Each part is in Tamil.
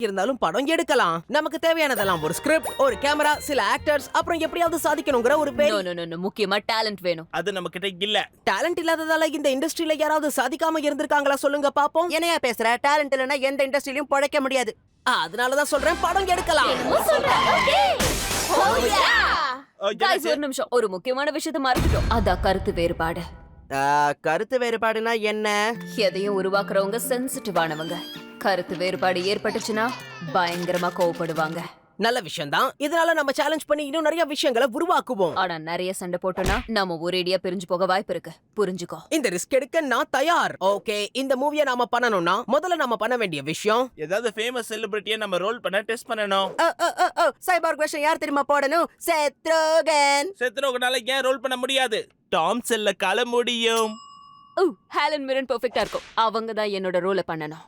இருந்தாலும் படம் எடுக்கலாம். நமக்கு தேவையானதெல்லாம் ஒரு ஸ்கிரிப்ட், ஒரு கேமரா, சில ஆக்டர்ஸ், அப்புறம் எப்படியாவது சாதிக்கணும்ங்கற ஒரு முக்கியமா டேலண்ட் வேணும். அது நம்ம கிட்ட இல்ல. டேலண்ட் இல்லாததால இந்த இண்டஸ்ட்ரியில யாராவது சாதிக்காம இருந்திருக்காங்களா சொல்லுங்க பாப்போம். என்னையா பேசுற? டேலண்ட் இல்லனா எந்த இண்டஸ்ட்ரியிலயும் பொழைக்க முடியாது. அதனாலதான் சொல்றேன் படம் எடுக்கலாம். ஒரு நிமிஷம், ஒரு முக்கியமான விஷயத்தை மறந்துட்டோம். அதான் கருத்து வேறுபாடு. கருத்து வேறுபாடுனா என்ன? எதையும் உருவாக்குறவங்க சென்சிட்டிவானவங்க. கருத்து வேறுபாடு ஏற்பட்டுச்சுன்னா பயங்கரமா கோவப்படுவாங்க. நல்ல விஷயம் தான். இதனால நம்ம சேலஞ்ச் பண்ணி இன்னும் நிறைய விஷயங்களை உருவாக்குவோம். ஆனா நிறைய சண்டை போட்டோம்னா நம்ம ஒரேடியா பிரிஞ்சு போக வாய்ப்பு இருக்கு. புரிஞ்சுக்கோ. இந்த ரிஸ்க் எடுக்க நான் தயார். ஓகே, இந்த மூவியை நாம பண்ணனும்னா முதல்ல நாம பண்ண வேண்டிய விஷயம் ஏதாவது ஃபேமஸ் செலிபிரிட்டியை நம்ம ரோல் பண்ண டெஸ்ட் பண்ணனும். சைபர் கொஸ்டின் யார் தெரியுமா போடணும்? செத்ரோகன். செத்ரோகனால ஏன் ரோல் பண்ண முடியாது? டாம் செல்ல கால முடியும். ஹேலன் மிரன் பெர்ஃபெக்ட்டா இருக்கும். அவங்க தான் என்னோட ரோலை பண்ணனும்.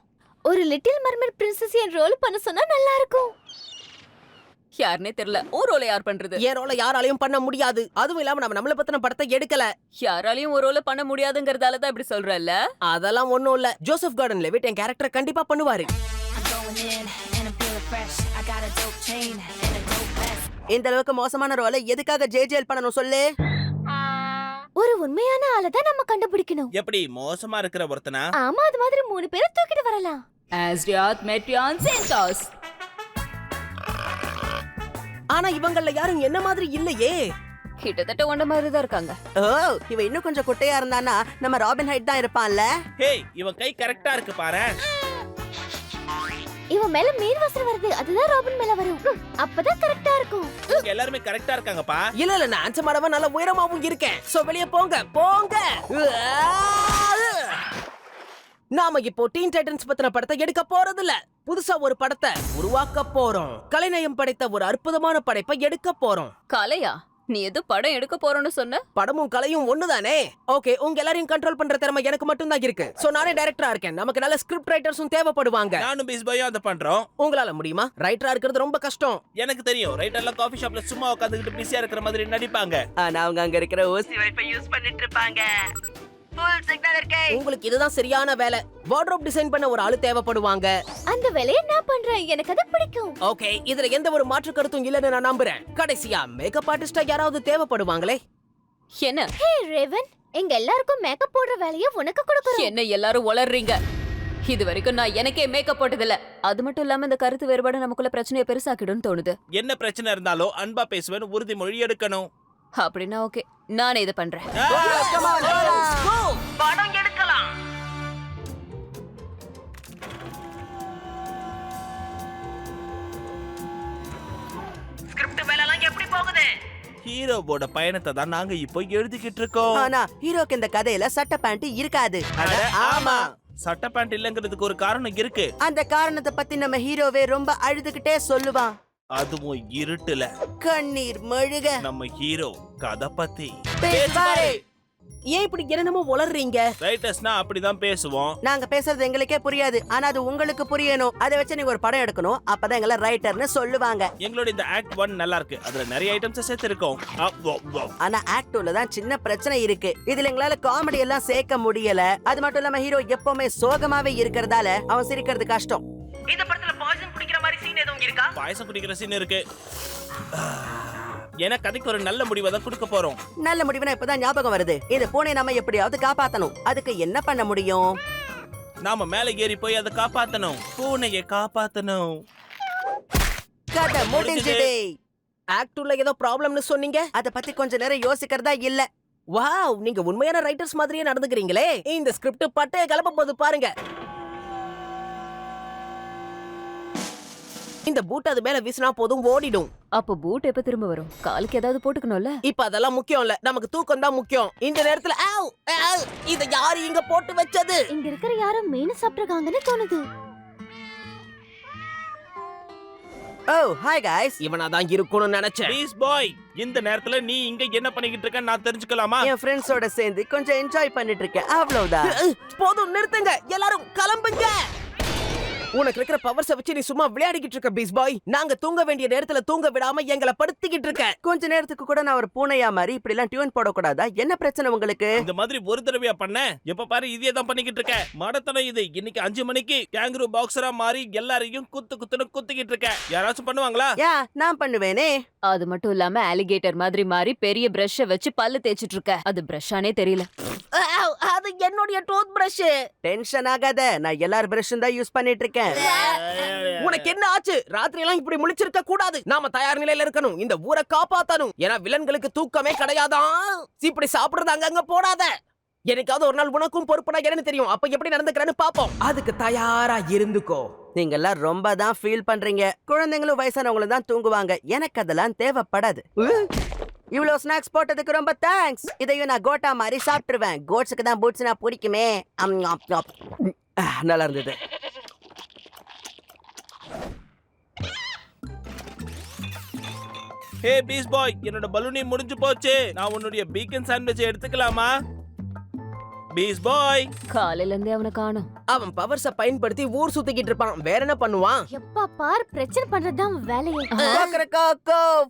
ஒரு லிட்டில் மர்மெட் பிரின்சஸ் என் ரோல் பண்ண சொன்னா நல்லா இருக்கும். யாருனே தெரியல. ஒரு ரோலை யார் பண்றது? ஏன் ரோலை யாராலையும் பண்ண முடியாது. அதுவும் இல்லாம நம்ம நம்மள பத்தின படத்தை எடுக்கல. யாராலையும் ஒரு ரோலை பண்ண முடியாதுங்கறதால தான் இப்படி சொல்றல்ல. அதெல்லாம் ஒண்ணும் இல்ல. ஜோசப் கார்டன் லெவிட் என் கேரக்டரை கண்டிப்பா பண்ணுவாரு. இந்த அளவுக்கு மோசமான ரோலை எதுக்காக ஜேஜேல் பண்ணனும் சொல்லு? ஒரு உண்மையான ஆளை தான் நம்ம கண்டுபிடிக்கணும். எப்படி மோசமா இருக்கிற ஒருத்தனா? ஆமா, அது மாதிரி 3 பேரை தூக்கிட்டு வரலாம். ஆஸ்ட்ரியாத் மெட்ரியான் சென்டாஸ். ஆனா இவங்கள யாரும் என்ன மாதிரி இல்லையே. கிட்டத்தட்ட ஒண்ட மாதிரி தான் இருக்காங்க. இவ இன்னும் கொஞ்சம் குட்டையா இருந்தானா நம்ம ராபின் ஹைட் தான் இருப்பான்ல. ஹே, இவன் கை கரெக்ட்டா இருக்கு பாரு. இவன் மேல மீன் வாசனை வருது. அதுதான் ராபின் மேல வரும். அப்பதான் கரெக்ட்டா இருக்கும். எல்லாரும் கரெக்ட்டா இருக்காங்கப்பா. இல்ல நான் ஆன்சர் மாடவா நல்ல உயரமாவும் இருக்கேன். சோ வெளிய போங்க. நாம இப்போ டீன் டைட்டன்ஸ் பத்தின படத்தை எடுக்க போறது இல்ல. புதுசா ஒரு படத்தை உருவாக்க போறோம். கலைநயம் படைத்த ஒரு அற்புதமான படைப்பை எடுக்க போறோம். கலையா? நீ எது படம் எடுக்க போறோம்னு சொன்ன? படமும் கலையும் ஒண்ணுதானே. ஓகே, உங்க எல்லாரையும் கண்ட்ரோல் பண்ற திறமை எனக்கு மட்டும் தான் இருக்கு. சோ நானே டைரக்டரா இருக்கேன். நமக்கு நல்ல ஸ்கிரிப்ட் ரைட்டர்ஸும் தேவைப்படுவாங்க. நானும் பீஸ் பாயும் அத பண்றோம். உங்களால முடியுமா? ரைட்டரா இருக்கிறது ரொம்ப கஷ்டம். எனக்கு தெரியும். ரைட்டர்ல காபி ஷாப்ல சும்மா உட்கார்ந்துட்டு பிஸியா இருக்கிற மாதிரி நடிப்பாங்க. ஆனா அவங்க அங்க இருக்கிற ஓசி வைஃபை யூஸ் பண்ணிட்டு இருப்பாங்க. ஃபுல் சிக்னல் இருக்கே. உங்களுக்கு இதுதான் சரியான வேலை. வார்ட்ரோப் டிசைன் பண்ண ஒரு ஆளு தேவைப்படுவாங்க. அந்த வேலையை நான் பண்றேன். எனக்கு அது பிடிக்கும். ஓகே, இதுல எந்த ஒரு மாற்று கருத்தும் இல்லன்னு நான் நம்புறேன். கடைசியா மேக்கப் ஆர்டிஸ்டா யாராவது தேவைப்படுவாங்களே. என்ன? ஹே ரேவன், எங்க எல்லாருக்கும் மேக்கப் போடுற வேலையை உனக்கு கொடுக்கறோம். என்ன எல்லாரும் உளறீங்க? இது வரைக்கும் நான் எனக்கே மேக்கப் போட்டதில்ல. அது மட்டும் இல்லாம இந்த கருத்து வேறுபாடு நமக்குள்ள பிரச்சனையை பெருசாக்கிடும்னு தோணுது. என்ன பிரச்சனை இருந்தாலும் அன்பா பேசுவேன் உறுதிமொழி எடுக்கணும். அப்படின்னா ஓகே, நானே இதை பண்றேன். படம் எடுக்கலாம். ஸ்கிரிப்ட் வேலைலாம் எப்படி போகுது? ஹீரோவோட பயணத்தை தான் நாங்க இப்போ எழுதிக்கிட்டு இருக்கோம். ஆனா ஹீரோக்கு இந்த கதையில சட்டை பேண்ட் இருக்காது. ஆமா, சட்டை பேண்ட் இல்லங்கிறதுக்கு ஒரு காரணம் இருக்கு. அந்த காரணத்தை பத்தி நம்ம ஹீரோவே ரொம்ப அழுதுகிட்டே சொல்லுவான். அதுவும் இருட்டுல கண்ணீர் மழுக. நம்ம ஹீரோ கதை பத்தி பேசுவாரே. ஏன் இப்படி என்னமோ உளறீங்க? ரைட்டர்ஸ்னா அப்படிதான் பேசுவோம். நாங்க பேசுறது எங்களுக்கே புரியாது. ஆனா அது உங்களுக்கு புரியணும். அதை வச்சு நீங்க ஒரு படம் எடுக்கணும். அப்பதான் எங்களை ரைட்டர்னு சொல்லுவாங்க. எங்களோட இந்த ஆக்ட் 1 நல்லா இருக்கு. அதுல நிறைய ஐட்டம்ஸ் சேர்த்து இருக்கோம். ஆனா ஆக்ட் 2ல தான் சின்ன பிரச்சனை இருக்கு. இதுல எங்களால காமெடி எல்லாம் சேர்க்க முடியல. அது மட்டும் இல்லாம ஹீரோ எப்பவுமே சோகமாவே இருக்கிறதால அவன் சிரிக்கிறது கஷ்டம். இந்த படத்துல பாய்சன் குடிக்கிற மாதிரி சீன் எதுவும் இருக்கா? பாயசம் குடிக்கிற சீன் இருக்கு. ஏன்னா கதைக்கு ஒரு நல்ல முடிவை தான் கொடுக்க போறோம். நல்ல முடிவுனா இப்பதான் ஞாபகம் வருது. இந்த பூனை நம்ம எப்படியாவது காப்பாத்தணும். அதுக்கு என்ன பண்ண முடியும்? நாம மேல ஏறி போய் அதை காப்பாத்தணும். பூனையை காப்பாத்தணும். கதை முடிஞ்சுது. ஆக்ட் 2ல ஏதோ ப்ராப்ளம்னு சொன்னீங்க. அத பத்தி கொஞ்ச நேரம் யோசிக்கிறதா இல்ல. வாவ், நீங்க உண்மையான ரைட்டர்ஸ் மாதிரியே நடந்துக்கிறீங்களே. இந்த ஸ்கிரிப்ட் பட்டே கலப்ப போது பாருங்க. இந்த பூட் அது மேல வீசினா போதும் ஓடிடும். அப்ப பூட் எப்ப திரும்ப வரும்? காலுக்கு ஏதாவது போட்டுக்கணும்ல. இப்ப அதெல்லாம் முக்கியம் இல்ல. நமக்கு தூக்கம் தான் முக்கியம். இந்த நேரத்துல இத யாரு இங்க போட்டு வச்சது? இங்க இருக்கிற யாரும் மீன் சாப்பிட்டுருக்காங்கன்னு தோணுது. ஓ ஹாய் गाइस. இவனாதான் இருக்கணும்னு நினைச்சேன். ப்ளீஸ் பாய், இந்த நேரத்துல நீ இங்க என்ன பண்ணிக்கிட்டு இருக்க நான் தெரிஞ்சுக்கலாமா? என் ஃப்ரெண்ட்ஸோட சேர்ந்து கொஞ்சம் என்ஜாய் பண்ணிட்டு இருக்கேன். அவ்வளவுதான். போதும், நிறுத்துங்க. எல்லாரும் கிளம்புங்க. உனக்கு இருக்கிற பவர்ஸ வச்சு நீ சும்மா விளையாடிக்கிட்டு இருக்க பீஸ் பாய். நாங்க தூங்க வேண்டிய நேரத்துல தூங்க விடாம எங்களை படுத்திக்கிட்டு இருக்க. கொஞ்ச நேரத்துக்கு கூட நான் ஒரு பூனையா மாதிரி இப்படி எல்லாம் டியூன் போடக்கூடாதா? என்ன பிரச்சனை உங்களுக்கு? இந்த மாதிரி ஒரு தடவையா பண்ண? எப்ப பாரு இதே தான் பண்ணிக்கிட்டு இருக்க. மடத்தனம் இது. இன்னைக்கு 5 மணிக்கு கேங்கரூ பாக்ஸரா மாறி எல்லாரையும் குத்துன்னு குத்திக்கிட்டு இருக்க. யாராச்சும் பண்ணுவாங்களா? யா, நான் பண்ணுவேனே. அது மட்டும் இல்லாம அலிகேட்டர் மாதிரி மாறி பெரிய பிரஷ்ஷ வச்சு பல்லு தேய்ச்சிட்டு இருக்க. அது பிரஷ்ஷானே தெரியல. அது என்னுடைய டூத் பிரஷ். டென்ஷன் ஆகாத, நான் எல்லார் பிரஷும் தான் யூஸ் பண்ணிட்டு இருக்கேன். உனக்கு என்ன ஆச்சு? ராத்திரி எல்லாம் இப்படி முழிச்சிருக்க கூடாது. நாம தயார் நிலையில இருக்கணும். இந்த ஊரை காப்பாத்தணும். ஏன்னா வில்லன்களுக்கு தூக்கமே கிடையாதான். இப்படி சாப்பிடுறது அங்கங்க போடாத. எனக்காவது ஒரு நாள் உனக்கும் பொறுப்புனா என்னன்னு தெரியும். அப்ப எப்படி நடந்துக்கிறேன்னு பாப்போம். அதுக்கு தயாரா இருந்துக்கோ. நீங்க எல்லாம் ரொம்ப தான் ஃபீல் பண்றீங்க. குழந்தைங்களும் வயசானவங்களும் தான் தூங்குவாங்க. எனக்கு அதெல்லாம் தேவைப்படாது. இவ்வளவு ஸ்நாக்ஸ் போட்டதுக்கு ரொம்ப தேங்க்ஸ். இதையும் நான் கோட்டா மாதிரி சாப்பிட்டுருவேன். கோட்ஸுக்கு தான் பூட்ஸ்னா பிடிக்குமே. நல்லா இருந்தது. ஹே பீஸ் பாய், என்னோட பலூனி முடிஞ்சு போச்சு. நான் உன்னுடைய பீக்கன் சாண்ட்விச் எடுத்துக்கலாமா? பீஸ் பாய், காலையில இருந்தே அவனை காணோம். அவன் பவர்ஸ பயன்படுத்தி ஊர் சுத்திக்கிட்டு இருப்பான். வேற என்ன பண்ணுவான்? எப்பா பார் பிரச்சனை பண்றதுதான் அவன் வேலையே.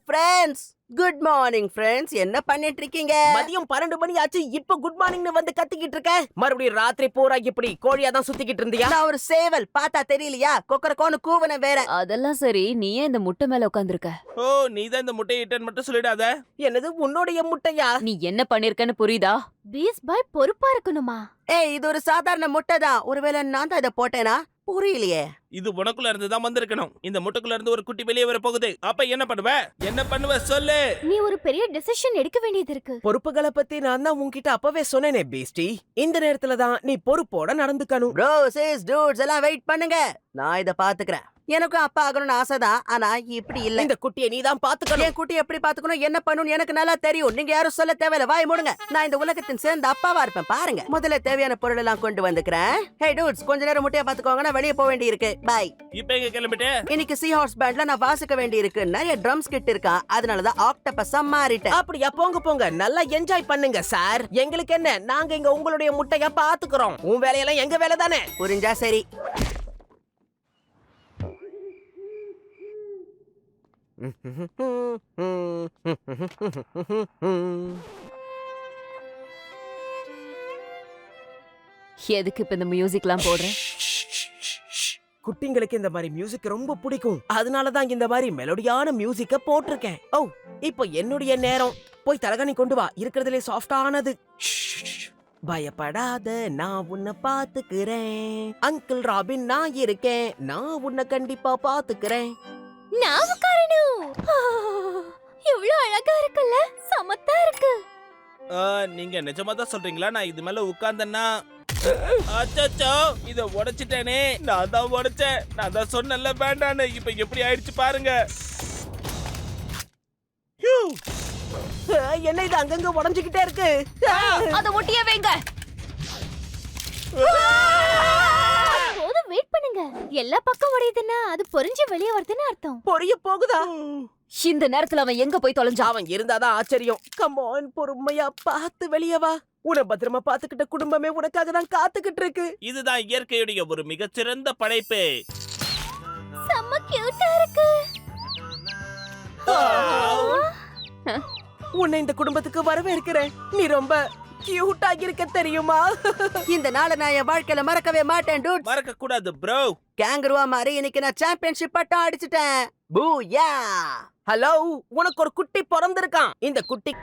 Friends, good morning friends. என்ன பண்ணிட்டு இருக்கீங்க? மதியம் 12 மணி ஆச்சு. இப்ப குட் மார்னிங்னு வந்து கத்திக்கிட்டு இருக்க. மறுபடியும் ராத்திரி பூரா இப்படி கோழியா தான் சுத்திக்கிட்டு இருந்தியா? நான் ஒரு சேவல், பார்த்தா தெரியலையா? கொக்கரக்கோன்னு கூவன வேற. அதெல்லாம் சரி, நீ ஏன் இந்த முட்டை மேல உட்கார்ந்திருக்க? ஓ நீதான் இந்த முட்டையை இட்டன் மட்டும் சொல்லிடாத. என்னது உன்னுடைய முட்டையா? நீ என்ன பண்ணிருக்கன்னு புரியுதா? பீஸ் பாய் பொறுப்பா இருக்கணுமா? ஏய், இது ஒரு சாதாரண முட்டை தான். ஒருவேளை நான் தான் இதை போட்டேனா? புரியலையே. இது உனக்குள்ள இருந்து தான் வந்திருக்கணும். இந்த முட்டைக்குள்ள இருந்து ஒரு குட்டி வெளியே வர போகுது. அப்ப என்ன பண்ணுவ? என்ன பண்ணுவ சொல்லு. நீ ஒரு பெரிய டெசிஷன் எடுக்க வேண்டியது இருக்கு. பொறுப்புகளை பத்தி நான் தான் உன்கிட்ட அப்பவே சொன்னேனே பீஸ்டி. இந்த நேரத்துல தான் நீ பொறுப்போட நடந்துக்கணும். ப்ரோ சிஸ் டூட்ஸ் எல்லாம் வெயிட் பண்ணுங்க. நான் இத பாத்துக்கிறேன். எனக்கும் அப்பா ஆகணும்னு ஆசைதான். ஆனா இப்படி இல்ல. இந்த குட்டியை நீ தான் பாத்துக்கணும். என் குட்டி எப்படி பாத்துக்கணும், என்ன பண்ணணும் எனக்கு நல்லா தெரியும். நீங்க யாரும் சொல்ல தேவையில்ல. வாய் மூடுங்க. நான் இந்த உலகத்தின் சேர்ந்த அப்பாவா இருப்பேன். பாருங்க, முதல்ல தேவையான பொருள் எல்லாம் கொண்டு வந்துக்கிறேன். ஹே டூட்ஸ், கொஞ்ச நேரம் முட்டையை பாத்துக்கோங்க. நான் வெளியே போக வேண்டி இருக்கு. பை. இப்ப எங்க கிளம்பிட்டு? இன்னைக்கு சீ ஹார்ஸ் பேண்ட்ல நான் வாசிக்க வேண்டி இருக்கு. நிறைய ட்ரம்ஸ் கிட்ட இருக்கான். அதனாலதான் ஆக்டோபஸா மாறிட்டேன். அப்படியா? போங்க நல்லா என்ஜாய் பண்ணுங்க சார். எங்களுக்கு என்ன, நாங்க இங்க உங்களுடைய முட்டைய பாத்துக்கிறோம். உன் வேலையெல்லாம் எங்க வேலை தானே. புரிஞ்சா சரி. எதுக்கு இப்ப இந்த மியூசிக்லாம் போடுறேன்? குட்டிங்களுக்கு இந்த மாதிரி மியூசிக் ரொம்ப பிடிக்கும். அதனாலதான் இந்த மாதிரி மெலோடியான மியூசிக்க போட்டிருக்கேன். ஓ, இப்போ என்னுடைய நேரம். போய் தலகாணி கொண்டு வா. இருக்கிறதுலே சாஃப்டானது. பயப்படாத, நான் உன்னை பாத்துக்கிறேன். அங்கிள் ராபின் நான் இருக்கேன். நான் உன்னை கண்டிப்பா பாத்துக்கிறேன். நான் உட்காரணும். எவ்வளவு அழகா இருக்குல்ல, சமத்தா இருக்கு. நீங்க நிஜமா தான் சொல்றீங்களா? நான் இது மேல உட்கார்ந்தேன்னா அச்சச்சோ, இத உடைச்சிட்டேனே. நான் தான் உடைச்சேன். நான் தான் சொன்னல வேண்டான்னு. இப்ப எப்படி ஆயிடுச்சு பாருங்க. என்ன இது அங்கங்க உடைஞ்சுக்கிட்டே இருக்கு? அத ஒட்டியே வைங்க. போதும், வெயிட் பண்ணுங்க. எல்லா பக்கம் உடையுதுன்னா அது பொரிஞ்சு வெளியே வருதுன்னு அர்த்தம். பொரிய போகுதா? இந்த நேரத்துல அவன் எங்க போய் தொலைஞ்சா? அவன் இருந்தாதான் ஆச்சரியம். கமான், பொறுமையா பார்த்து வெளியே வா. உன்னை பத்திரமா பாத்துக்கிட்ட குடும்பமே உனக்காக தான் காத்துக்கிட்டு இருக்கு. இதுதான் இயற்கையுடைய ஒரு மிகச்சிறந்த படைப்பு. செம்ம கியூட்டா இருக்கு. உன்னை இந்த குடும்பத்துக்கு வரவேற்கிறேன். நீ ரொம்ப கியூட்டா இருக்க தெரியுமா? இந்த நாளை நான் என் வாழ்க்கையில மறக்கவே மாட்டேன் டூட். மறக்க கூடாது ப்ரோ. கேங்கருவா மாதிரி இன்னைக்கு நான் சாம்பியன்ஷிப் பட்டம் அடிச்சிட்டேன். பூயா. ஹலோ, உனக்கு ஒரு குட்டி பிறந்திருக்கான். இந்த குட்டி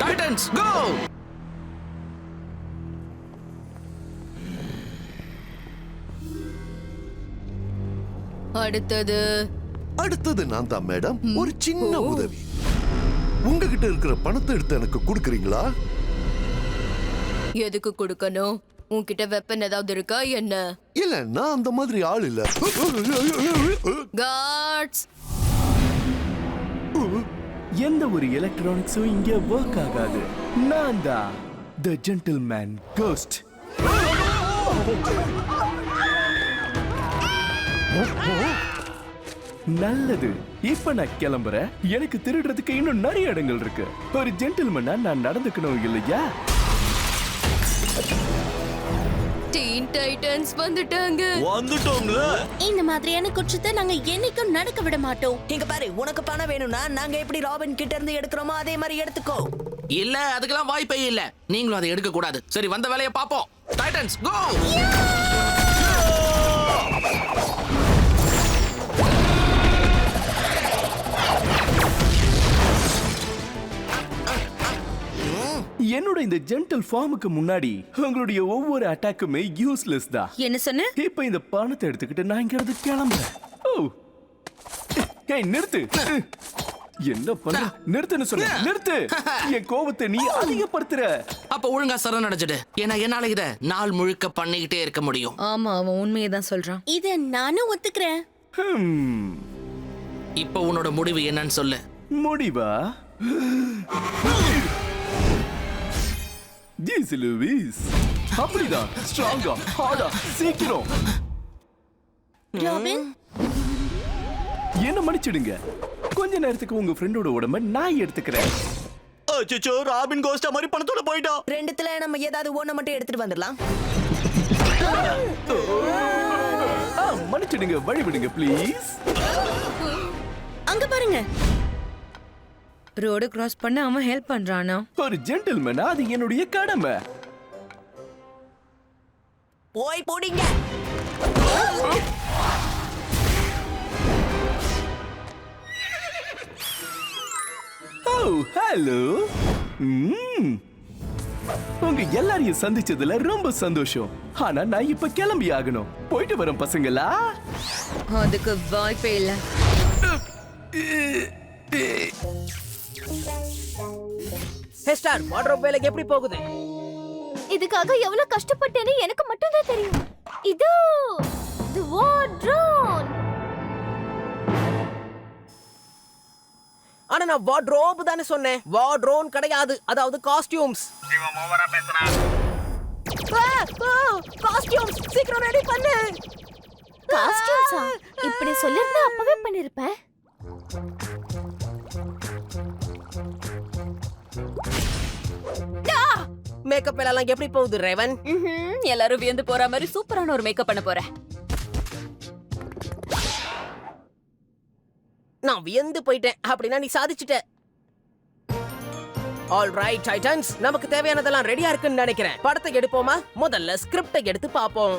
Titans, go! அடுத்தது நான் தான் மேடம். ஒரு சின்ன உதவி. உங்ககிட்ட இருக்கிற பணத்தை எடுத்து எனக்கு கொடுக்கறீங்களா? எதுக்கு கொடுக்கணும்? உன்கிட்ட வெப்பன் ஏதாவது இருக்கா என்ன? இல்ல நான் அந்த மாதிரி ஆள் இல்ல. காட்ஸ், எந்த ஒரு எலக்ட்ரானிக்ஸும் இங்க ஒர்க் ஆகாது. நான் தான் தி ஜென்டில்மேன் கோஸ்ட். நல்லது, இப்ப நான் கிளம்புறேன். எனக்கு திருடுறதுக்கு இன்னும் நிறைய இடங்கள் இருக்கு. ஒரு ஜென்டில்மேனா நான் நடந்துக்கணும் இல்லையா? டீன் டைட்டன்ஸ் வந்துட்டாங்க. வந்துட்டோம்ல. இந்த மாதிரியான குற்றத்தை நாங்க என்னைக்கும் நடக்க விட மாட்டோம். இங்க பாரு, உனக்கு பணம் வேணும்னா நாங்க எப்படி ராபின் கிட்ட இருந்து எடுக்கிறோமோ அதே மாதிரி எடுத்துக்கோ. இல்ல அதுக்கெல்லாம் வாய்ப்பே இல்ல. நீங்களும் அதை எடுக்க கூடாது. சரி, வந்த வேலையை பாப்போம். டைட்டன்ஸ் கோ. என்னோட இந்த ஜென்டில் ஃபார்முக்கு முன்னாடி உங்களுடைய ஒவ்வொரு அட்டாக்குமே யூஸ்லெஸ் தான். என்ன சொன்ன? இப்ப இந்த பணத்தை எடுத்துக்கிட்டு நான் இங்க இருந்து கிளம்புறேன். ஓ, ஏய் நிறுத்து. என்ன பண்ற? நிறுத்துன்னு சொன்ன. நிறுத்து. என் கோபத்தை நீ அதிகப்படுத்துற. அப்ப ஒழுங்கா சரணடைஞ்சிடு. ஏன்னா என்னால இத நாள் முழுக்க பண்ணிக்கிட்டே இருக்க முடியும். ஆமா, அவன் உண்மையை தான் சொல்றான். இத நானும் ஒத்துக்கிறேன். இப்ப உன்னோட முடிவு என்னன்னு சொல்லு. முடிவா? ஜீஸ் லூயிஸ், அப்படிதான். ஸ்ட்ராங்கா, ஹார்டா, சீக்கிரம். ராபின், என்ன மன்னிச்சிடுங்க. கொஞ்ச நேரத்துக்கு உங்க ஃப்ரெண்டோட உடம்ப நான் எடுத்துக்கிறேன். அச்சச்சோ, ராபின் கோஸ்டா மாதிரி பணத்தோட போயிட்டோம். ரெண்டுத்துல நம்ம ஏதாவது ஒண்ணு மட்டும் எடுத்துட்டு வந்துடலாம். மன்னிச்சிடுங்க, வழி விடுங்க ப்ளீஸ். அங்க பாருங்க, ரோடு கிராஸ் பண்ண அவன் ஹெல்ப் பண்றானா? ஒரு ஜென்டில்மேனா அது என்னுடைய கடமை. போய் போடிங்க. ஓ, ஹலோ. உங்க எல்லாரையும் சந்திச்சதுல ரொம்ப சந்தோஷம். ஆனா நான் இப்ப கிளம்பி ஆகணும். போயிட்டு வரேன் பசங்களா. அதுக்கு வாய்ப்பே இல்ல. ஹெஸ்டார், வார்ட்ரோப் வேலைக்கு எப்படி போகுது? இதுக்காக எவ்வளவு கஷ்டப்பட்டேன்னு எனக்கு மட்டும் தான் தெரியும். இதோ தி வார்ட்ரோன். ஆனா நான் வார்ட்ரோப் தானே சொன்னேன், வார்ட்ரோன் கிடையாது. அதாவது காஸ்டியூம்ஸ். இவன் ஓவரா பேசுறான். காஸ்டியூம்ஸ் சீக்கிரம் ரெடி பண்ணு. காஸ்டியூம்ஸா? இப்படி சொல்லிருந்தா அப்பவே பண்ணிருப்பேன். மேக்கப் எல்லாம் எப்படி போகுது ரேவன்? எல்லாரும் வியந்து போற மாதிரி சூப்பரான ஒரு மேக்கப் பண்ண போறேன். நான் வியந்து போயிட்டேன். அப்படின்னா நீ சாதிச்சிட்ட. ஆல் ரைட் டைட்டன்ஸ், நமக்கு தேவையானதெல்லாம் ரெடியா இருக்குன்னு நினைக்கிறேன். படத்தை எடுப்போமா? முதல்ல ஸ்கிரிப்டை எடுத்து பாப்போம்.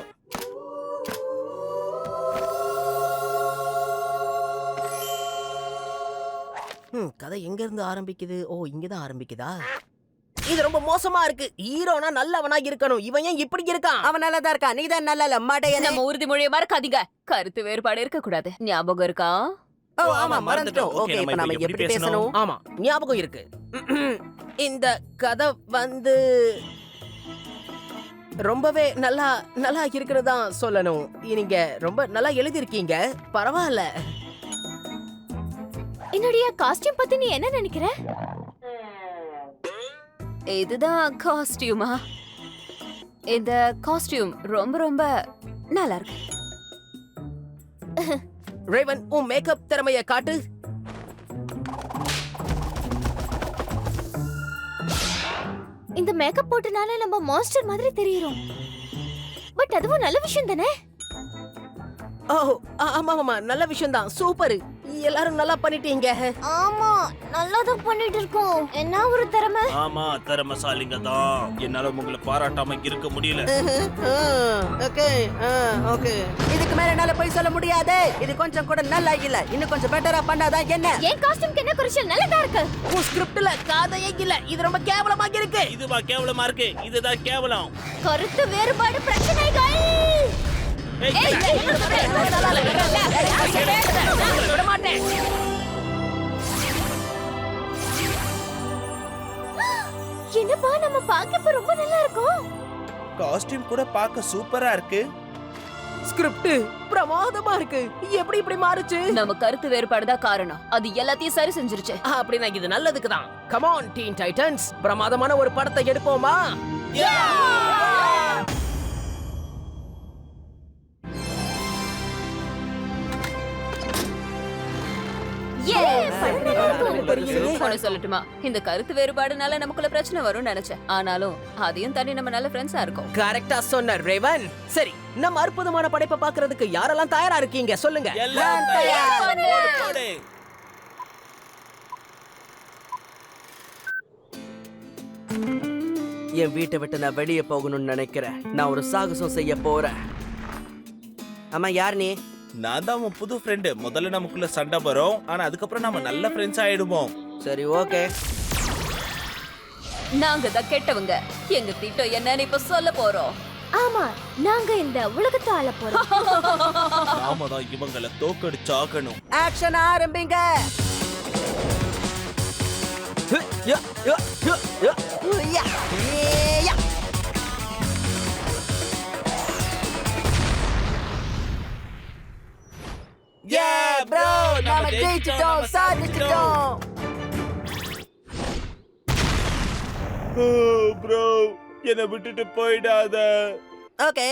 கதை எங்க இருந்து ஆரம்பிக்குது? ஓ, இங்கதான் ஆரம்பிக்குதா? இது ரொம்ப மோசமா இருக்கு. ஹீரோனா நல்லவனா இருக்கணும். இவன் ஏன் இப்படி இருக்கான்? அவன் நல்லதா இருக்கா, நீதான் நல்ல மாட்டையனே. நம்ம உறுதிமொழியமா இருக்காதீங்க. கருத்து வேறுபாடு இருக்க கூடாது. ஞாபகம் இருக்கா? ஓ ஆமா, மறந்துட்டோம். ஓகே, இப்ப நாம எப்படி பேசணும்? ஆமா, ஞாபகம் இருக்கு. இந்த கதை வந்து ரொம்பவே நல்லா நல்லா இருக்கிறதா சொல்லணும். நீங்க ரொம்ப நல்லா எழுதிருக்கீங்க. பரவாயில்ல. என்னுடைய காஸ்டியூம் பத்தி நீ என்ன நினைக்கிற? இதுதான் காஸ்டியூமா? இந்த காஸ்டியூம் ரொம்ப ரொம்ப நல்லா இருக்கு. ரேவன், உன் மேக்கப் திறமைய காட்டு. இந்த மேக்கப் போட்டனால நம்ம மான்ஸ்டர் மாதிரி தெரியுறோம். பட் அதுவும் நல்ல விஷயம் தானே? ஓ, ஆமா ஆமா, நல்ல விஷயம் தான். சூப்பர், எல்லாரும் நல்லா பண்ணிட்டீங்க. ஆமா, நல்லா தான் பண்ணிட்டு இருக்கோம். என்ன ஒரு திறமை. ஆமா, திறமைசாலிங்க தான். என்னால உங்களை பாராட்டாம இருக்க முடியல. ஓகே ஓகே, இதுக்கு மேல என்னால போய் சொல்ல முடியாது. இது கொஞ்சம் கூட நல்லா இல்ல. இன்னும் கொஞ்சம் பெட்டரா பண்ணாதான் என்ன? என் காஸ்டியூம்க்கு என்ன குறைச்சல்? நல்லதா இருக்கு. உன் ஸ்கிரிப்ட்ல கதையே இல்ல. இது ரொம்ப கேவலமா இருக்கு. இதுவா கேவலமா இருக்கு? இதுதான் கேவலம். கருத்து வேறுபாடு பிரச்சனைகள். ஏய், விட மாட்டேன். என்னப்பா, நம்ம பார்க்க இப்ப ரொம்ப நல்லா இருக்கும். காஸ்டியூம் கூட பார்க்க சூப்பரா இருக்கு. ஸ்கிரிப்ட் பிரமாதமா இருக்கு. எப்படி இப்படி மாறுச்சு? நம்ம கருத்து வேறுபாடு தான் காரணம். அது எல்லாத்தையும் சரி செஞ்சிருச்சு. அப்படின்னா இது நல்லதுக்கு தான். கம் ஆன் டீன் டைட்டன்ஸ், பிரமாதமான ஒரு படத்தை எடுப்போமா? ஒண்ணு சொல்லட்டுமா, இந்த கருத்து வேறுபாடுனால நமக்குள்ள பிரச்சனை வரும்னு நினைச்சேன். ஆனாலும் அதையும் தாண்டி நம்ம நல்ல ஃப்ரெண்ட்ஸா இருக்கோம். கரெக்டா சொன்ன ரேவன். சரி, நம்ம அற்புதமான படைப்பை பார்க்கிறதுக்கு யாரெல்லாம் தயாரா இருக்கீங்க சொல்லுங்க. எல்லாம் தயார். போடு. என் வீட்டை விட்டு நான் வெளியே போகணும்னு நினைக்கிறேன். நான் ஒரு சாகசம் செய்ய போறேன். ஆமா, யார் நீ? நான் தான் உன் புது ஃப்ரெண்டு. முதல்ல நமக்குள்ள சண்டை வரும், ஆனா அதுக்கப்புறம் நம்ம நல்ல ஃப்ரெண்ட்ஸ் ஆயிடுவோம். சரி, ஓகே. நாங்க தான் கெட்டவங்க. எங்க திட்டம் என்னன்னு இப்ப சொல்ல போறோம். ஆமா, நாங்க இந்த உலகத்தை ஆள போறோம். நாம தான் இவங்களை தோக்கடிச்சாகணும். ஆக்ஷன் ஆரம்பிங்க. ப்ரோ, நாம ஜெயிச்சிட்டோம், சாதிச்சிட்டோம். ப்ரோ, என்னை விட்டுட்டு போயிடாத. ஓகே.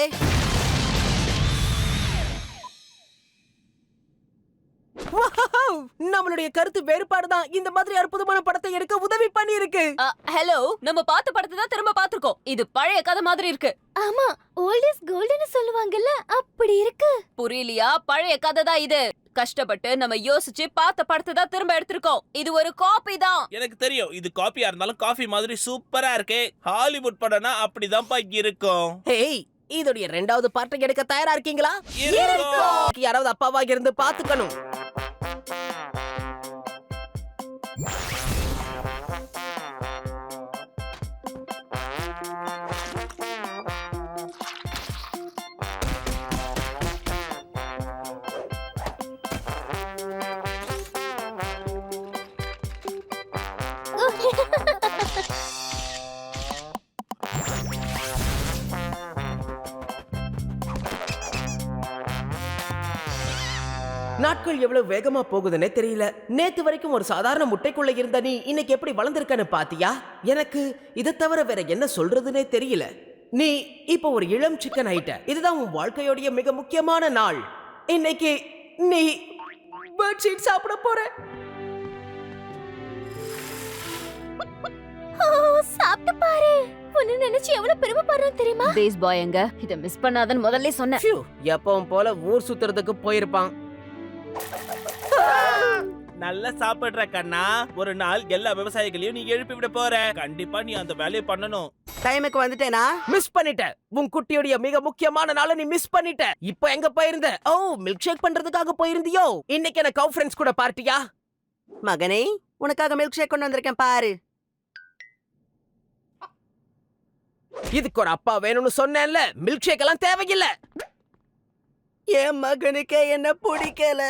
நம்மளுடைய கருத்து வேறுபாடு தான் இந்த மாதிரி அற்புதமான படத்தை எடுக்க உதவி பண்ணி இருக்கு. ஹலோ, நம்ம பார்த்த படத்தை தான் திரும்ப பார்த்திருக்கோம். இது பழைய கதை மாதிரி இருக்கு. ஆமா, ஓல்ட் இஸ் கோல்டுன்னு சொல்லுவாங்கல்ல, அப்படி இருக்கு. புரியலையா? பழைய கதை தான் இது. கஷ்டப்பட்டு நம்ம யோசிச்சு பார்த்த படத்தை தான் திரும்ப எடுத்திருக்கோம். இது ஒரு காப்பி தான். எனக்கு தெரியும், இது காப்பியா இருந்தாலும் காஃபி மாதிரி சூப்பரா இருக்கு. ஹாலிவுட் படம்னா அப்படிதான்ப்பா இருக்கும். ஹேய், இதோடைய இரண்டாவது பார்ட்டை எடுக்க தயாரா இருக்கீங்களா? இருக்கோம். யாராவது அப்பாவா இருந்து பாத்துக்கணும். நாட்கள் எவ்வளவு வேகமா போகுதுன்னே தெரியல. நேத்து வரைக்கும் ஒரு சாதாரண முட்டைக்குள்ள இருந்த நீ இன்னைக்கு எப்படி வளர்ந்திருக்கன்னு பாத்தியா? எனக்கு இதை தவிர வேற என்ன சொல்றதுன்னே தெரியல. நீ இப்ப ஒரு இளம் சிக்கன் ஆயிட்ட. இதுதான் உன் வாழ்க்கையோடைய மிக முக்கியமான நாள். இன்னைக்கு நீ பெட்ஷீட் சாப்பிட போற. சாப்பிட்டு பாரு. உன்னை நினைச்சு எவ்வளவு பெருமைப்படுறேன் தெரியுமா? பேஸ் பாய் எங்க? இத மிஸ் பண்ணாதன்னு முதல்ல சொன்னேன். எப்பவும் போல ஊர் சுத்துறதுக்கு போயிருப்பான். நல்லா சாப்பிடுற கண்ணா. ஒரு நாள் எல்லா விவசாயிகளையும் நீ எழுப்பி விட போற. கண்டிப்பா நீ அந்த வேலையை பண்ணணும். டைமுக்கு வந்துட்டேனா? மிஸ் பண்ணிட்ட. உன் குட்டியோடைய மிக முக்கியமான நாளை நீ மிஸ் பண்ணிட்ட. இப்போ எங்க போயிருந்த? ஓ, மில்க் ஷேக் பண்றதுக்காக போயிருந்தியோ? இன்னைக்கு என்ன கவ் ஃப்ரெண்ட்ஸ் கூட பார்ட்டியா? மகனே, உனக்காக மில்க் ஷேக் கொண்டு வந்திருக்கேன் பாரு. இதுக்கு ஒரு அப்பா வேணும்னு சொன்னேன்ல. மில்க் ஷேக் எல்லாம் தேவையில்ல. என் மகனுக்கே என்ன பிடிக்கல.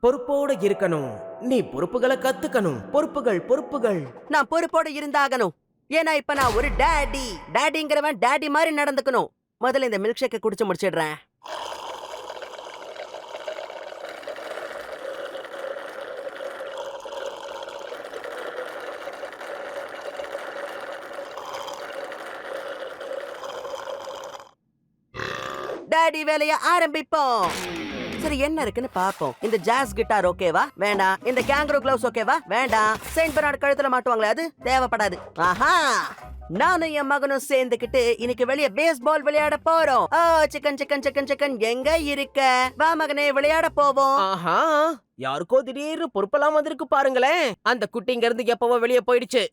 பொறுப்போட இருக்கணும். நீ பொறுப்புகளை கத்துக்கணும். பொறுப்புகள். நான் பொறுப்போட இருந்தாகணும். ஏன்னா இப்ப நான் ஒரு டாடி. டாடிங்கிறவன் டாடி மாதிரி நடந்துக்கணும். முதல்ல இந்த மில்க் ஷேக்கை குடிச்சு முடிச்சிடுறேன். டாடி வேலைய ஆரம்பிப்போம். சரி, என்ன இருக்குன்னு பாப்போம். இந்த ஜாஸ் கிட்டார் ஓகேவா? வேண்டாம். இந்த கேங்கரோ கிளவுஸ் ஓகேவா? வேண்டாம். செயின்ட் பெர்னார்ட் கழுத்துல மாட்டுவாங்களே, அது தேவைப்படாது. ஆஹா, நானும் என் மகனும் சேர்ந்துக்கிட்டு இன்னைக்கு வெளிய பேஸ்பால் விளையாட போறோம். ஓ, சிக்கன் எங்க இருக்க? வா மகனே, விளையாட போவோம். ஆஹா, யாருக்கோ திடீர்னு பொறுப்பெல்லாம் வந்திருக்கு பாருங்களேன். அந்த குட்டிங்க இருந்து எப்பவோ வெளியே போயிடுச்சு.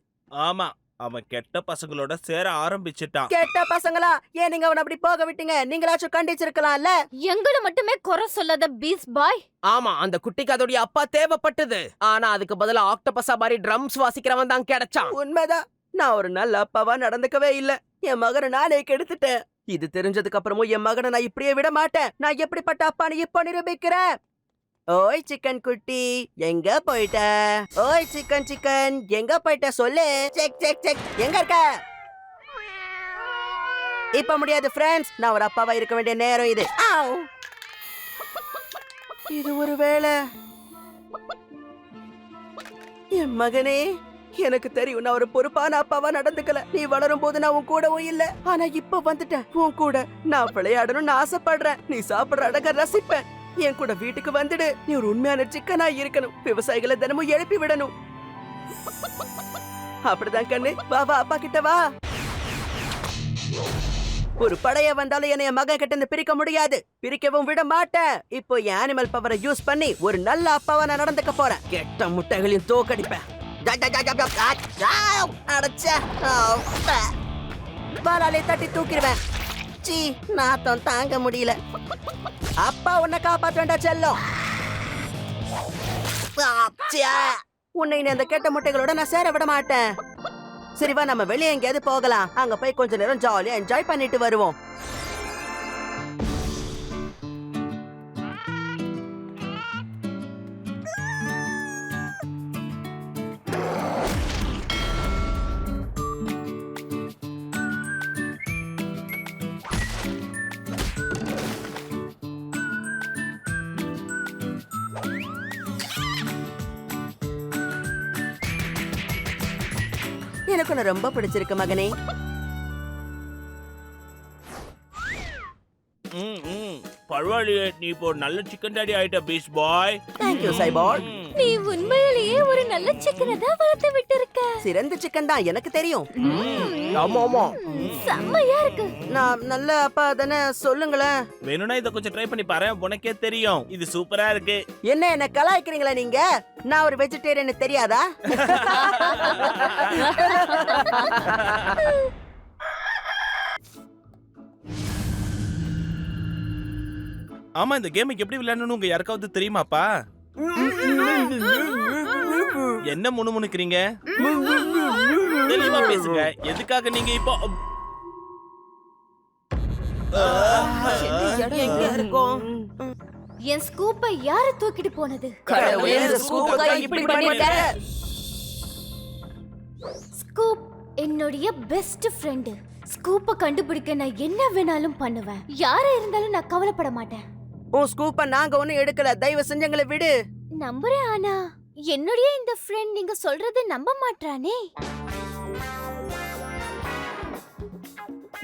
ஆமா, அவன் கெட்ட பசங்களோட சேர ஆரம்பிச்சிட்டான். கெட்ட பசங்களா? ஏன் நீங்க அவனை அப்படி போக விட்டீங்க? நீங்களாச்சும் கண்டிச்சிருக்கலாம்ல. எங்களை மட்டுமே குறை சொல்லாத பீஸ் பாய். ஆமா, அந்த குட்டிக்கு அதோடைய அப்பா தேவைப்பட்டது. ஆனா அதுக்கு பதிலா ஆக்டோபஸா மாதிரி ட்ரம்ஸ் வாசிக்கிறவன் தான் கிடைச்சான். உண்மைதான். நான் ஒரு நல்ல அப்பாவா நடந்துக்கவே இல்ல. என் மகனை நானே கெடுத்துட்டேன். இது தெரிஞ்சதுக்கு அப்புறமும் என் மகனை நான் இப்படியே விட மாட்டேன். நான் எப்படிப்பட்ட அப்பான்னு இப்ப நிரூபிக்கிறேன். ஓய் சிக்கன் குட்டி, எங்க போயிட்ட? ஓய் சிக்கன் எங்க போயிட்ட சொல்லு. செக் எங்க இருக்க? இப்ப முடியாது ஃப்ரெண்ட்ஸ், நான் ஒரு அப்பாவா இருக்க வேண்டிய நேரம் இது. ஆவ். இது ஒரு வேளை என் மகனே, எனக்கு தெரியும் நான் ஒரு பொறுப்பான அப்பாவா நடந்துக்கல. நீ வளரும் போது நான் உன் கூடவும் இல்ல, ஆனா இப்ப வந்துட்டேன் உன் கூட. நான் விளையாடணும்னு ஆசைப்படுறேன். நீ சாப்பிடுற அழக ரசிப்பேன். என் கூட வீட்டுக்கு வந்துடு. நீ ஒரு உண்மையான சிக்கனா இருக்கணும். விவசாயிகளை தினமும் எழுப்பி விடணும். அப்படிதான் கண்ணு. வா வா, அப்பா கிட்ட வா. ஒரு படைய வந்தாலும் என்னைய மகன் கிட்ட இருந்து பிரிக்க முடியாது, பிரிக்கவும் விட மாட்டேன். இப்போ என் அனிமல் பவரை யூஸ் பண்ணி ஒரு நல்ல அப்பாவா நான் நடந்துக்க போறேன். கெட்ட முட்டைகளையும் தோக்கடிப்பேன். பாலாலே தட்டி தூக்கிடுவேன். சீ, நாத்தம் தாங்க முடியல. அப்பா உன்னை காப்பாத்த வேண்டாம் செல்லம். உன்னை அந்த கெட்ட முட்டைகளோட நான் சேர விட மாட்டேன். சரி வா, நம்ம வெளியே எங்கேயாவது போகலாம். அங்க போய் கொஞ்ச நேரம் ஜாலியா என்ஜாய் பண்ணிட்டு வருவோம். எனக்கு உன்னை ரொம்ப பிடிச்சிருக்கு மகனே. பரவாயில்லையே, நீ இப்போ ஒரு நல்ல சிக்கன் டாடி ஆயிட்ட piece boy. Thank you Saibal. நீ உண்மையிலேயே ஒரு நல்ல சிக்கனை தான் வளர்த்து விட்டிருக்க. சிறந்த சிக்கன் தான், எனக்கு தெரியும். ஆமா ஆமா. செம்மையா இருக்கு. நான் நல்ல அப்பா தானே, சொல்லுங்களேன். வேணும்னா இதை கொஞ்சம் ட்ரை பண்ணி பாரு, உனக்கே தெரியும். இது சூப்பரா இருக்கு. என்ன கலாய்க்கிறீங்களா நீங்க? நான் ஒரு வெஜிடேரியன் தெரியாதா? ஆமா, இந்த கேமுக்கு எப்படி விளையாடணும் உங்க யாருக்காவது தெரியுமாப்பா? என்ன முணுமுணுக்கிறீங்க? தெளிவா பேசுங்க. எதுக்காக நீங்க இப்போ எங்க இருக்கோம்? என் ஸ்கூப்பை யாரு தூக்கிட்டு போனது? கடவுளே, இந்த ஸ்கூப்புக்காக இப்படி பண்ணிட்ட. ஸ்கூப் என்னுடைய பெஸ்ட் ஃப்ரெண்ட். ஸ்கூப்பை கண்டுபிடிக்க நான் என்ன வேணாலும் பண்ணுவேன். யாரா இருந்தாலும் நான் கவலைப்பட மாட்டேன். உன் ஸ்கூப்பை நாங்க ஒண்ணும் எடுக்கல, தயவு செஞ்சங்களை விடு. நம்புறேன், ஆனா என்னுடைய இந்த ஃப்ரெண்ட் நீங்க சொல்றது நம்ப மாட்டானே.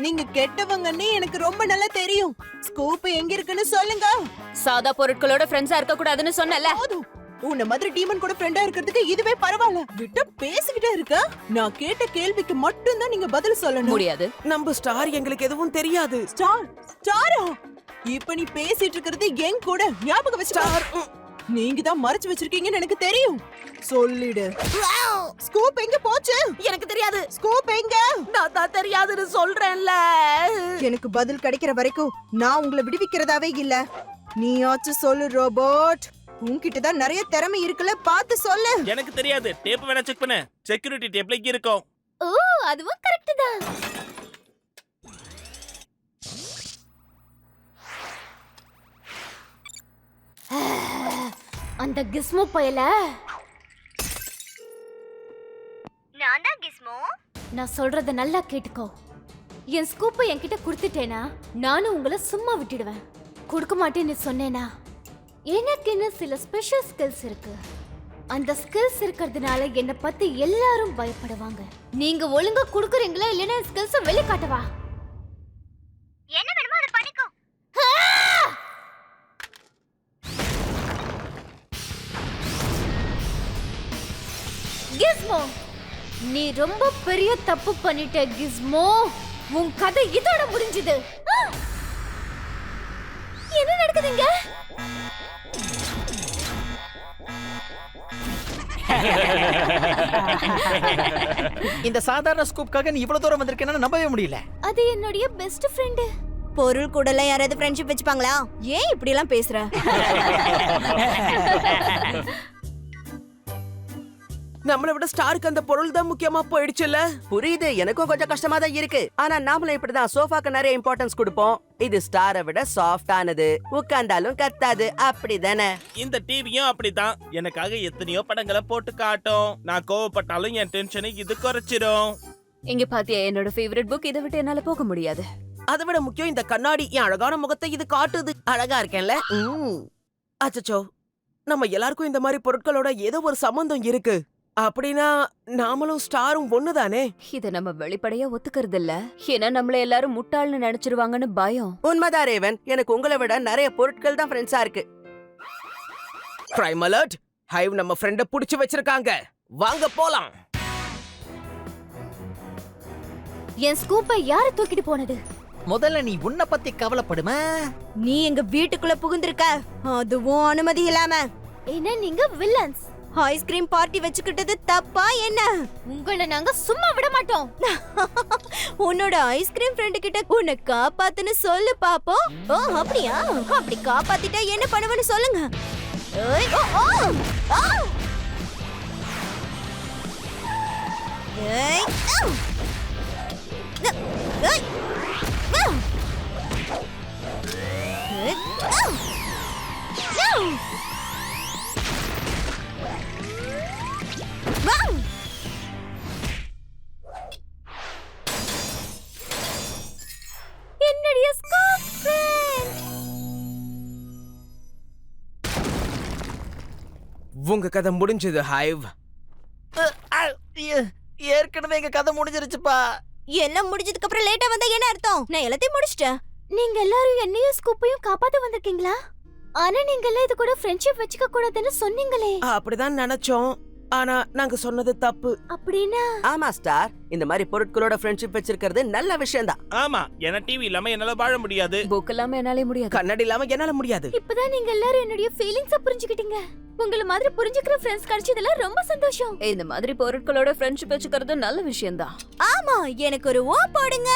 நீங்க கெட்டவங்கன்னு எனக்கு ரொம்ப நல்லா தெரியும். ஸ்கூப் எங்க இருக்குன்னு சொல்லுங்க. சாதா பொருட்களோட ஃப்ரெண்ட்ஸா இருக்க கூடாதுன்னு சொன்னல. போதும். உன்ன மாதிரி டீமன் கூட ஃப்ரெண்டா இருக்கிறதுக்கு இதுவே பரவாயில்ல. விட்டு பேசிக்கிட்டே இருக்க. நான் கேட்ட கேள்விக்கு மட்டும் தான் நீங்க பதில் சொல்லணும். முடியாது. நம்ம ஸ்டார் எங்களுக்கு எதுவும் தெரியாது. ஸ்டாரா? இப்ப நீ பேசிட்டு இருக்கிறது என் கூட. ஞாபகம் வச்சுக்கோ. நீங்க தான் மறைச்சு வச்சிருக்கீங்கன்னு எனக்கு தெரியும். சொல்லிடு. ஸ்கூப் எங்க போச்சு? எனக்கு தெரியாது. ஸ்கூப் எங்க? நான் தான் தெரியாதுன்னு சொல்றேன்ல. எனக்கு பதில் கிடைக்கிற வரைக்கும் நான் உங்களை விடுவிக்கிறதாவே இல்ல. நீயாச்சும் சொல்லு ரோபோட். உன்கிட்ட தான் நிறைய திறமை இருக்குல்ல, பார்த்து சொல்லு. எனக்கு தெரியாது. டேப் வேணா செக் பண்ணு. செக்யூரிட்டி டேப்ல இங்க இருக்கும். ஓ, அதுவும் கரெக்ட் தான். அந்த கிஸ்மோ பயல. நான் தான் கிஸ்மோ. நான் சொல்றத நல்லா கேட்டுக்கோ. என் ஸ்கூப்பை என்கிட்ட கொடுத்துட்டேனா நானும் உங்களை சும்மா விட்டுடுவேன். கொடுக்க மாட்டேன்னு சொன்னேனா எனக்கு சில ஸ்பெஷல் ஸ்கில்ஸ் இருக்கு. அந்த ஸ்கில்ஸ் இருக்கிறதுனால என்னை பத்தி எல்லாரும் பயப்படுவாங்க. நீங்க ஒழுங்கா கொடுக்குறீங்களா இல்லைன்னா ஸ்கில்ஸை வெளிய காட்டவா? என்ன வேணுமோ அதை பண்ணிக்கோ. கிஸ்மோ, நீ ரொம்ப பெரிய தப்பு பண்ணிட்ட கிஸ்மோ. உன் கதை இதோட முடிஞ்சது. என்ன நடக்குதுங்க? இந்த சாதாரண ஸ்கூப்காக நீ இவ்வளவு தூரம் வந்திருக்கேன்னு நம்பவே முடியல. அது என்னுடைய பெஸ்ட் ஃப்ரெண்ட். பொருள் கூட எல்லாம் யாராவது ஃப்ரெண்ட்ஷிப் வச்சுப்பாங்களா? ஏன் இப்படி எல்லாம் பேசுற? நம்மளை விட ஸ்டாருக்கு அந்த பொருள் தான் முக்கியமா போயிடுச்சுல்ல. புரியுது, எனக்கும் கொஞ்சம் கஷ்டமா தான் இருக்கு. ஆனா நாமளும் இப்படிதான் சோஃபாக்கு நிறைய இம்பார்ட்டன்ஸ் கொடுப்போம். இது ஸ்டாரை விட சாஃப்டானது, உட்கார்ந்தாலும் கத்தாது, அப்படிதானே? இந்த டிவியும் அப்படிதான். எனக்காக எத்தனையோ படங்களை போட்டு காட்டும். நான் கோவப்பட்டாலும் என் டென்ஷனை இது குறைச்சிரும். இங்க பாத்தியா, என்னோட ஃபேவரட் புக். இதை விட்டு என்னால போக முடியாது. அதை விட முக்கியம் இந்த கண்ணாடி என் அழகான முகத்தை இது காட்டுது. அழகா இருக்கேன்ல? அச்சச்சோ, நம்ம எல்லாருக்கும் இந்த மாதிரி பொருட்களோட ஏதோ ஒரு சம்பந்தம் இருக்கு. அப்படின்னா நாமளும் ஸ்டாரும் ஒண்ணுதானே? இத நம்ம வெளிப்படையா ஒத்துக்கிறது இல்ல. ஏன்னா நம்மள எல்லாரும் முட்டாள்னு நினைச்சிருவாங்கன்னு பயம். உண்மைதான் ரேவன், எனக்கு உங்களை விட நிறைய பொருட்கள் தான் ஃப்ரெண்ட்ஸா இருக்கு. Crime alert! ஹைவ் நம்ம ஃப்ரெண்ட புடிச்சு வச்சிருக்காங்க. வாங்க போலாம். என் ஸ்கூப்பை யாரு தூக்கிட்டு போனது? முதல்ல நீ உன்னை பத்தி கவலைப்படுமா? நீ எங்க வீட்டுக்குள்ள புகுந்திருக்க, அதுவும் அனுமதி இல்லாம. என்ன நீங்க வில்லன்ஸ்? ஐஸ்கிரீம் பார்ட்டி வச்சுக்கிட்டது தப்பா என்ன? உங்களை நாங்க சும்மா விட மாட்டோம். உன்னோட ஐஸ்கிரீம் ஃப்ரெண்ட் கிட்ட உன்னை காப்பாத்துன்னு சொல்லு பாப்போம். ஓ அப்படியா? அப்படி காப்பாத்திட்டா என்ன பண்ணுவேன்னு சொல்லுங்க. ஏய், ஓ, ஓ, ஓ. ஏய், ஓ. ஏய், ஓ. ஏய், ஓ. ஓ. வாவ்! என்னுடைய ஸ்கூப் ஃப்ரெண்ட்! உங்க கதை முடிஞ்சது ஹைவ். ஏற்கனவே எங்க கதை முடிஞ்சிருச்சுப்பா. எல்லாம் முடிஞ்சதுக்கு அப்புறம் லேட்டா வந்தா என்ன அர்த்தம்? நான் எல்லாத்தையும் முடிச்சிட்டேன். நீங்க எல்லாரும் என்னையும் ஸ்கூப்பையும் காப்பாத்த வந்திருக்கீங்களா? ஆனா நீங்க எல்லாம் இது கூட ஃப்ரெண்ட்ஷிப் வச்சுக்க கூடாதுன்னு சொன்னீங்களே. அப்படிதான் நினைச்சோம். ஆனா நாங்க சொன்னது தப்பு. அப்படின்னா ஆமா ஸ்டார், இந்த மாதிரி பொருட்களோட ஃப்ரெண்ட்ஷிப் வச்சிருக்கிறது நல்ல விஷயம் தான். ஆமா, ஏன்னா டிவி இல்லாம என்னால வாழ முடியாது. புக் இல்லாம என்னாலே முடியாது. கண்ணாடி இல்லாம என்னால முடியாது. இப்பதான் நீங்க எல்லாரும் என்னுடைய ஃபீலிங்ஸ புரிஞ்சுக்கிட்டீங்க. உங்கள மாதிரி புரிஞ்சுக்கிற ஃப்ரெண்ட்ஸ் கிடைச்சதுல ரொம்ப சந்தோஷம். இந்த மாதிரி பொருட்களோட ஃப்ரெண்ட்ஷிப் வச்சுக்கிறது நல்ல விஷயம் தான். ஆமா, எனக்கு ஒரு ஓ போடுங்க.